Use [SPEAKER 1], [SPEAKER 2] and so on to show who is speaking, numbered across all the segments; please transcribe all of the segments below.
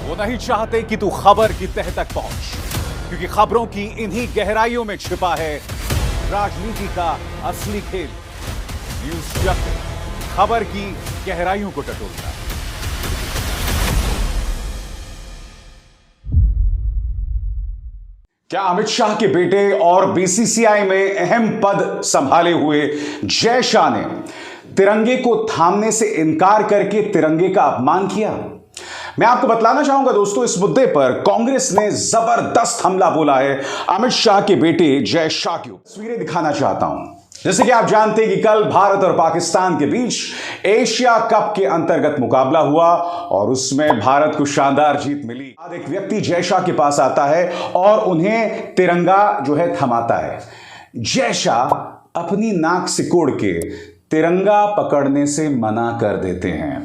[SPEAKER 1] वो नहीं चाहते कि तू खबर की तह तक पहुंच, क्योंकि खबरों की इन्हीं गहराइयों में छिपा है राजनीति का असली खेल। न्यूज़ चक्र, खबर की गहराइयों को टटोलता है। क्या अमित शाह के बेटे और बीसीसीआई में अहम पद संभाले हुए जय शाह ने तिरंगे को थामने से इनकार करके तिरंगे का अपमान किया? मैं आपको बतलाना चाहूंगा दोस्तों, इस मुद्दे पर कांग्रेस ने जबरदस्त हमला बोला है अमित शाह के बेटे जय शाह की। तस्वीरें दिखाना चाहता हूं। जैसे कि आप जानते हैं कि कल भारत और पाकिस्तान के बीच एशिया कप के अंतर्गत मुकाबला हुआ और उसमें भारत को शानदार जीत मिली। आज एक व्यक्ति जय शाह के पास आता है और उन्हें तिरंगा जो है थमाता है। जय शाह अपनी नाक सिकोड़ के तिरंगा पकड़ने से मना कर देते हैं।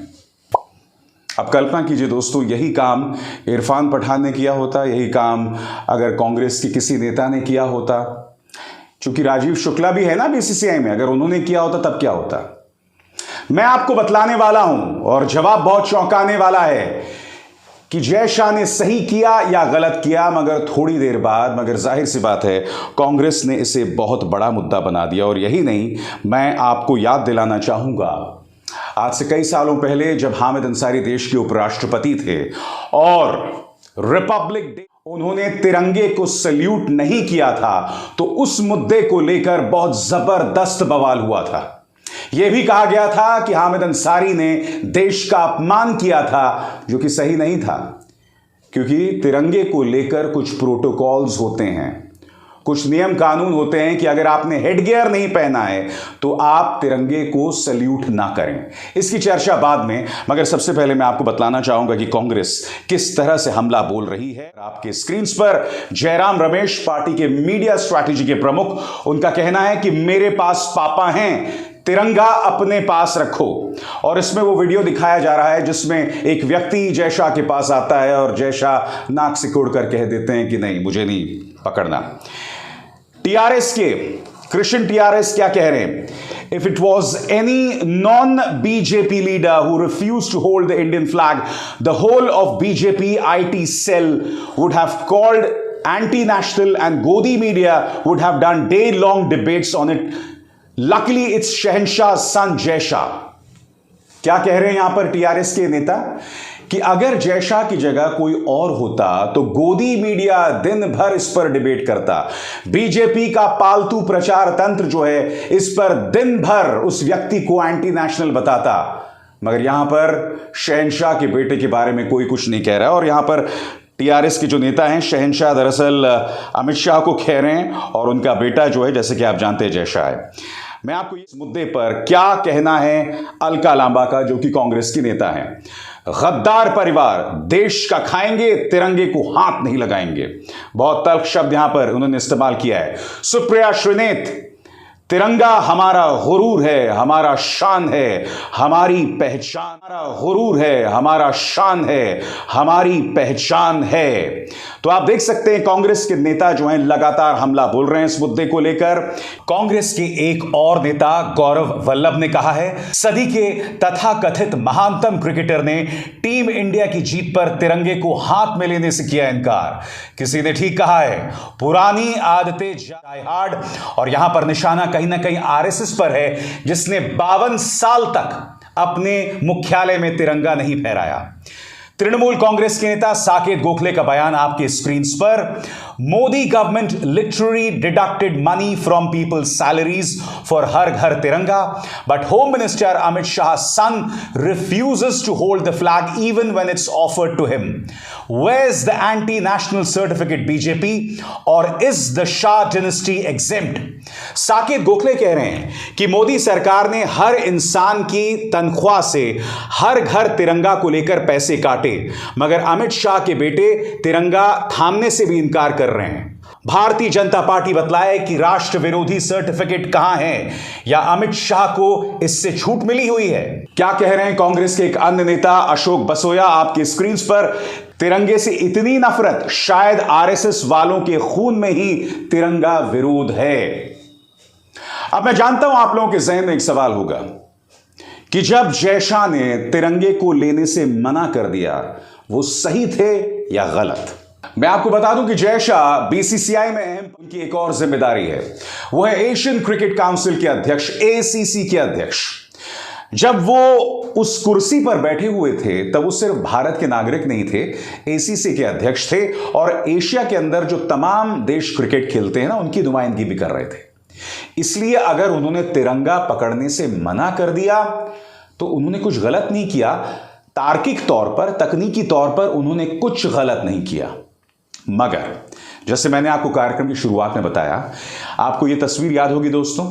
[SPEAKER 1] अब कल्पना कीजिए दोस्तों, यही काम इरफान पठान ने किया होता, यही काम अगर कांग्रेस के किसी नेता ने किया होता, क्योंकि राजीव शुक्ला भी है ना बीसीसीआई में, अगर उन्होंने किया होता तब क्या होता? मैं आपको बतलाने वाला हूं और जवाब बहुत चौंकाने वाला है कि जय शाह ने सही किया या गलत किया, मगर थोड़ी देर बाद, मगर जाहिर सी बात है कांग्रेस ने इसे बहुत बड़ा मुद्दा बना दिया। और यही नहीं, मैं आपको याद दिलाना चाहूंगा, आज से कई सालों पहले जब हामिद अंसारी देश के उपराष्ट्रपति थे और रिपब्लिक डे उन्होंने तिरंगे को सल्यूट नहीं किया था, तो उस मुद्दे को लेकर बहुत जबरदस्त बवाल हुआ था। यह भी कहा गया था कि हामिद अंसारी ने देश का अपमान किया था, जो कि सही नहीं था, क्योंकि तिरंगे को लेकर कुछ प्रोटोकॉल्स होते हैं, कुछ नियम कानून होते हैं कि अगर आपने हेडगियर नहीं पहना है तो आप तिरंगे को सल्यूट ना करें। इसकी चर्चा बाद में, मगर सबसे पहले मैं आपको बतलाना चाहूंगा कि कांग्रेस किस तरह से हमला बोल रही है। आपके स्क्रीन पर जयराम रमेश, पार्टी के मीडिया स्ट्रैटेजी के प्रमुख, उनका कहना है कि मेरे पास पापा हैं, तिरंगा अपने पास रखो। और इसमें वो वीडियो दिखाया जा रहा है जिसमें एक व्यक्ति जय शाह के पास आता है और जय शाह नाक सिकोड़ कर कह देते हैं कि नहीं, मुझे नहीं पकड़ना। टीआरएस के कृष्ण टीआरएस क्या कह रहे हैं? If it was any non BJP leader who refuse to hold the Indian flag, the whole of BJP IT cell would have called anti-national and Godi media would have done day-long debates on it. Luckily, it's Shahenshah's son Jay Shah. क्या कह रहे हैं यहां पर TRS के नेता कि अगर जय शाह की जगह कोई और होता तो गोदी मीडिया दिन भर इस पर डिबेट करता, बीजेपी का पालतू प्रचार तंत्र जो है इस पर दिन भर उस व्यक्ति को एंटी नेशनल बताता, मगर यहां पर शहनशाह के बेटे के बारे में कोई कुछ नहीं कह रहा है। और यहां पर टीआरएस के जो नेता हैं, शहनशाह दरअसल अमित शाह को कह रहे हैं और उनका बेटा जो है, जैसे कि आप जानते हैं, जय शाह है। मैं आपको इस मुद्दे पर क्या कहना है अलका लांबा का, जो कि कांग्रेस की नेता है। गद्दार परिवार देश का खाएंगे, तिरंगे को हाथ नहीं लगाएंगे। बहुत तल्ख शब्द यहां पर उन्होंने इस्तेमाल किया है। सुप्रिया श्रीनेत, तिरंगा हमारा गुरूर है, हमारा शान है, हमारी पहचान, हमारा गुरूर है, हमारा शान है, हमारी पहचान है। तो आप देख सकते हैं कांग्रेस के नेता जो हैं लगातार हमला बोल रहे हैं इस मुद्दे को लेकर। कांग्रेस के एक और नेता गौरव वल्लभ ने कहा है, सदी के तथाकथित महानतम क्रिकेटर ने टीम इंडिया की जीत पर तिरंगे को हाथ में लेने से किया इनकार। किसी ने ठीक कहा है, पुरानी आदतें डाई हार्ड, और यहां पर निशाना कहीं ना कहीं आरएसएस पर है, जिसने 52 साल तक अपने मुख्यालय में तिरंगा नहीं फहराया। तृणमूल कांग्रेस के नेता साकेत गोखले का बयान आपके स्क्रीन पर, Modi government literally deducted money from people's salaries for Har Ghar Tiranga, but home minister Amit Shah son refuses to hold the flag even when it's offered to him. Where's the anti-national certificate BJP, or is the Shah dynasty exempt? Saket Gokhale कह रहे हैं कि मोदी सरकार ने हर इंसान की तनख्वाह से हर घर तिरंगा को लेकर पैसे काटे, मगर अमित शाह के बेटे तिरंगा थामने से भी इनकार कर रहे हैं। भारतीय जनता पार्टी बतलाए कि राष्ट्र विरोधी सर्टिफिकेट कहां है, या अमित शाह को इससे छूट मिली हुई है? क्या कह रहे हैं कांग्रेस के एक अन्य नेता अशोक बसोया आपकी स्क्रीन पर, तिरंगे से इतनी नफरत शायद आरएसएस वालों के खून में ही तिरंगा विरोध है। अब मैं जानता हूं आप लोगों के जहन में एक सवाल होगा कि जब जय शाह ने तिरंगे को लेने से मना कर दिया वो सही थे या गलत। मैं आपको बता दूं कि जय शाह बीसीसीआई में अहम उनकी एक और जिम्मेदारी है, वो है एशियन क्रिकेट काउंसिल के अध्यक्ष, एसीसी के अध्यक्ष। जब वो उस कुर्सी पर बैठे हुए थे तब वो सिर्फ भारत के नागरिक नहीं थे, एसीसी के अध्यक्ष थे और एशिया के अंदर जो तमाम देश क्रिकेट खेलते हैं ना, उनकी नुमाइंदगी भी कर रहे थे। इसलिए अगर उन्होंने तिरंगा पकड़ने से मना कर दिया तो उन्होंने कुछ गलत नहीं किया। तार्किक तौर पर, तकनीकी तौर पर उन्होंने कुछ गलत नहीं किया। मगर जैसे मैंने आपको कार्यक्रम की शुरुआत में बताया, आपको यह तस्वीर याद होगी दोस्तों,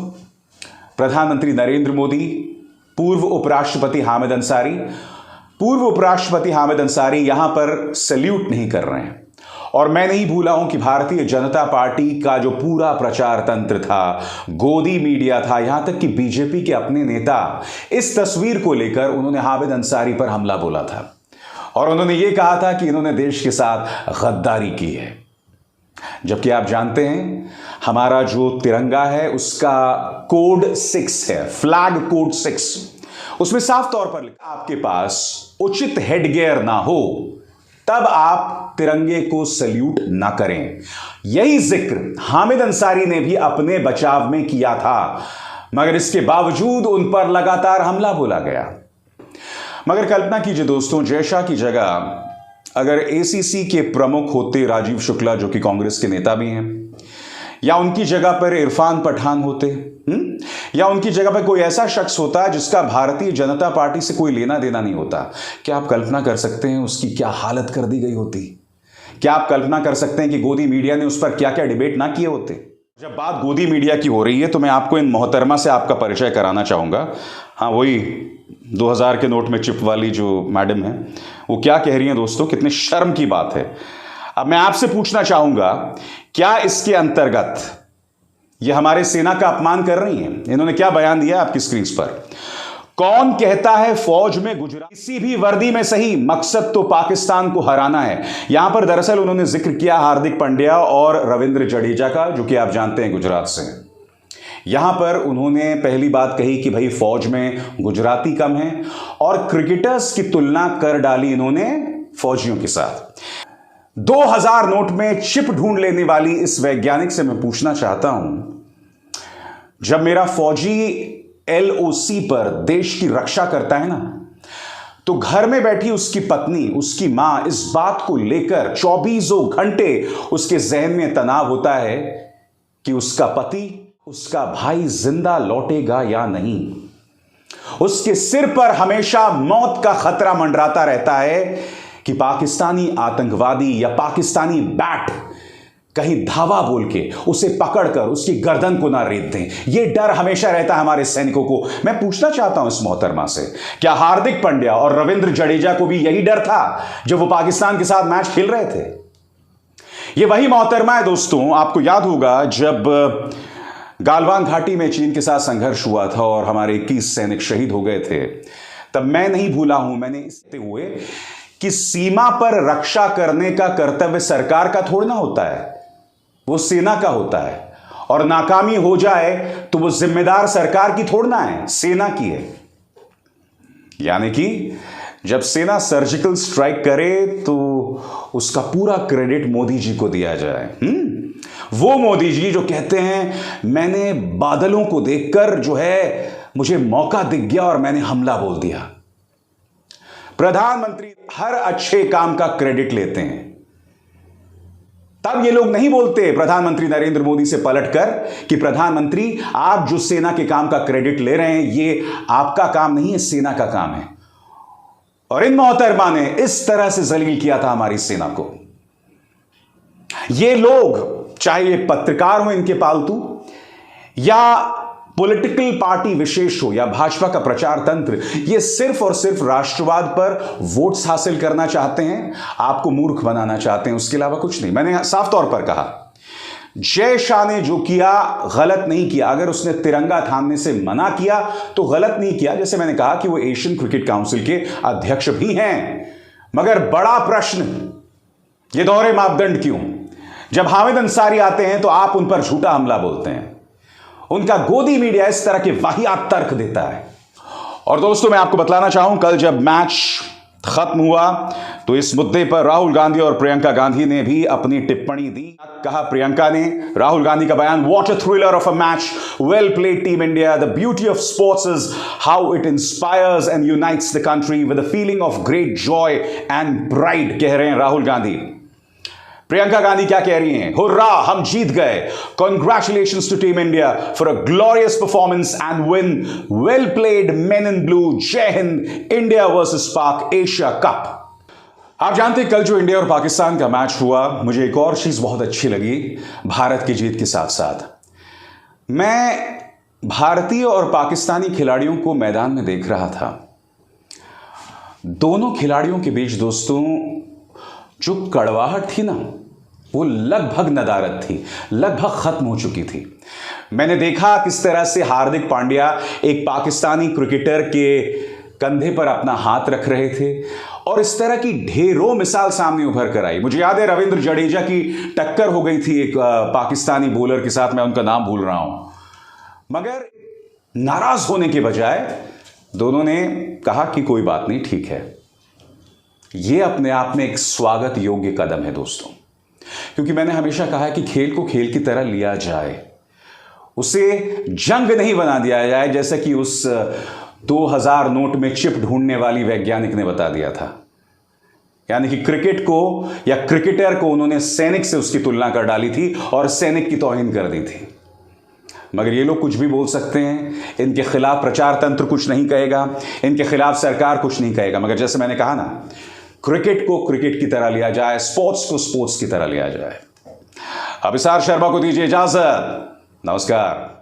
[SPEAKER 1] प्रधानमंत्री नरेंद्र मोदी, पूर्व उपराष्ट्रपति हामिद अंसारी यहां पर सैल्यूट नहीं कर रहे हैं। और मैं नहीं भूला हूं कि भारतीय जनता पार्टी का जो पूरा प्रचार तंत्र था, गोदी मीडिया था, यहां तक कि बीजेपी के अपने नेता, इस तस्वीर को लेकर उन्होंने हामिद अंसारी पर हमला बोला था और उन्होंने यह कहा था कि इन्होंने देश के साथ गद्दारी की है। जबकि आप जानते हैं हमारा जो तिरंगा है उसका कोड 6 है, फ्लैग कोड 6। उसमें साफ तौर पर लिखा, आपके पास उचित हेडगियर ना हो तब आप तिरंगे को सल्यूट ना करें। यही जिक्र हामिद अंसारी ने भी अपने बचाव में किया था, मगर इसके बावजूद उन पर लगातार हमला बोला गया। मगर कल्पना कीजिए दोस्तों, जय शाह की जगह अगर एसीसी के प्रमुख होते राजीव शुक्ला, जो कि कांग्रेस के नेता भी हैं, या उनकी जगह पर इरफान पठान होते, या उनकी जगह पर कोई ऐसा शख्स होता जिसका भारतीय जनता पार्टी से कोई लेना देना नहीं होता, क्या आप कल्पना कर सकते हैं उसकी क्या हालत कर दी गई होती? क्या आप कल्पना कर सकते हैं कि गोदी मीडिया ने उस पर क्या क्या डिबेट ना किए होते? जब बात गोदी मीडिया की हो रही है तो मैं आपको इन मोहतरमा से आपका परिचय कराना चाहूंगा। हाँ, वही 2000 के नोट में चिप वाली जो मैडम है, वो क्या कह रही हैं दोस्तों, कितने शर्म की बात है। अब मैं आपसे पूछना चाहूंगा, क्या इसके अंतर्गत ये हमारे सेना का अपमान कर रही हैं? इन्होंने क्या बयान दिया आपकी स्क्रीन पर? कौन कहता है फौज में गुजरात, किसी भी वर्दी में सही, मकसद तो पाकिस्तान को हराना है। यहां पर दरअसल उन्होंने जिक्र किया हार्दिक पांड्या और रविंद्र जडेजा का, जो कि आप जानते हैं गुजरात से हैं। यहां पर उन्होंने पहली बात कही कि भाई फौज में गुजराती कम है और क्रिकेटर्स की तुलना कर डाली इन्होंने फौजियों के साथ। 2000 नोट में चिप ढूंढ लेने वाली इस वैज्ञानिक से मैं पूछना चाहता हूं, जब मेरा फौजी एलओसी पर देश की रक्षा करता है ना, तो घर में बैठी उसकी पत्नी, उसकी मां इस बात को लेकर 24 घंटे उसके जहन में तनाव होता है कि उसका पति, उसका भाई जिंदा लौटेगा या नहीं। उसके सिर पर हमेशा मौत का खतरा मंडराता रहता है कि पाकिस्तानी आतंकवादी या पाकिस्तानी बैट कहीं धावा बोल के उसे पकड़कर उसकी गर्दन को ना रेत दें। यह डर हमेशा रहता है हमारे सैनिकों को। मैं पूछना चाहता हूं इस मोहतरमा से, क्या हार्दिक पांड्या और रविंद्र जडेजा को भी यही डर था जब वो पाकिस्तान के साथ मैच खेल रहे थे? यह वही मोहतरमा है दोस्तों, आपको याद होगा जब गालवान घाटी में चीन के साथ संघर्ष हुआ था और हमारे 21 सैनिक शहीद हो गए थे, तब मैं नहीं भूला हूं, मैंने इसते हुए कि सीमा पर रक्षा करने का कर्तव्य सरकार का थोड़ा ना होता है, वो सेना का होता है। और नाकामी हो जाए तो वो जिम्मेदार सरकार की थोड़ा ना है, सेना की है। यानी कि जब सेना सर्जिकल स्ट्राइक करे तो उसका पूरा क्रेडिट मोदी जी को दिया जाए। वो मोदी जी जो कहते हैं मैंने बादलों को देखकर जो है मुझे मौका दिख गया और मैंने हमला बोल दिया। प्रधानमंत्री हर अच्छे काम का क्रेडिट लेते हैं, तब ये लोग नहीं बोलते प्रधानमंत्री नरेंद्र मोदी से पलटकर कि प्रधानमंत्री आप जो सेना के काम का क्रेडिट ले रहे हैं ये आपका काम नहीं है, सेना का काम है। और इन मोहतरमा ने इस तरह से जलील किया था हमारी सेना को। ये लोग, चाहे ये पत्रकार हो इनके पालतू, या पॉलिटिकल पार्टी विशेष हो, या भाजपा का प्रचार तंत्र, ये सिर्फ और सिर्फ राष्ट्रवाद पर वोट्स हासिल करना चाहते हैं, आपको मूर्ख बनाना चाहते हैं, उसके अलावा कुछ नहीं। मैंने साफ तौर पर कहा, जय शाह ने जो किया गलत नहीं किया। अगर उसने तिरंगा थामने से मना किया तो गलत नहीं किया। जैसे मैंने कहा कि वो एशियन क्रिकेट काउंसिल के अध्यक्ष भी हैं। मगर बड़ा प्रश्न, ये दोहरे मापदंड क्यों? जब हामिद अंसारी आते हैं तो आप उन पर झूठा हमला बोलते हैं। उनका गोदी मीडिया इस तरह के वाहियात तर्क देता है। और दोस्तों मैं आपको बतलाना चाहूं, कल जब मैच खत्म हुआ तो इस मुद्दे पर राहुल गांधी और प्रियंका गांधी ने भी अपनी टिप्पणी दी। कहा प्रियंका ने, राहुल गांधी का बयान, what a thriller of a match, well played team India, the beauty of sports is how it inspires and unites the country with a feeling of great Joy and pride, कह रहे हैं राहुल गांधी। प्रियंका गांधी क्या कह रही हैं? हुर्रा, हम जीत गए, congratulations to team India for a glorious performance and win, well played men in blue, जय हिंद, India versus Pak, Asia Cup. आप जानते हैं कल जो इंडिया और पाकिस्तान का मैच हुआ, मुझे एक और चीज बहुत अच्छी लगी भारत की जीत के साथ साथ। मैं भारतीय और पाकिस्तानी खिलाड़ियों को मैदान में देख रहा था। दोनों खिलाड़ियों के बीच दोस्तों जो कड़वाहट थी ना, वो लगभग नदारद थी, लगभग खत्म हो चुकी थी। मैंने देखा किस तरह से हार्दिक पांड्या एक पाकिस्तानी क्रिकेटर के कंधे पर अपना हाथ रख रहे थे और इस तरह की ढेरों मिसाल सामने उभर कर आई। मुझे याद है रविंद्र जडेजा की टक्कर हो गई थी एक पाकिस्तानी बॉलर के साथ, मैं उनका नाम भूल रहा हूं, मगर नाराज होने के बजाय दोनों ने कहा कि कोई बात नहीं, ठीक है। यह अपने आप में एक स्वागत योग्य कदम है दोस्तों, क्योंकि मैंने हमेशा कहा है कि खेल को खेल की तरह लिया जाए, उसे जंग नहीं बना दिया जाए, जैसा कि उस 2000 नोट में चिप ढूंढने वाली वैज्ञानिक ने बता दिया था। यानी कि क्रिकेट को या क्रिकेटर को उन्होंने सैनिक से उसकी तुलना कर डाली थी और सैनिक की तौहीन कर दी थी। मगर ये लोग कुछ भी बोल सकते हैं, इनके खिलाफ प्रचार तंत्र कुछ नहीं कहेगा, इनके खिलाफ सरकार कुछ नहीं कहेगा, मगर जैसे मैंने कहा ना, क्रिकेट को क्रिकेट की तरह लिया जाए, स्पोर्ट्स को स्पोर्ट्स की तरह लिया जाए। अभिसार शर्मा को दीजिए इजाजत, नमस्कार।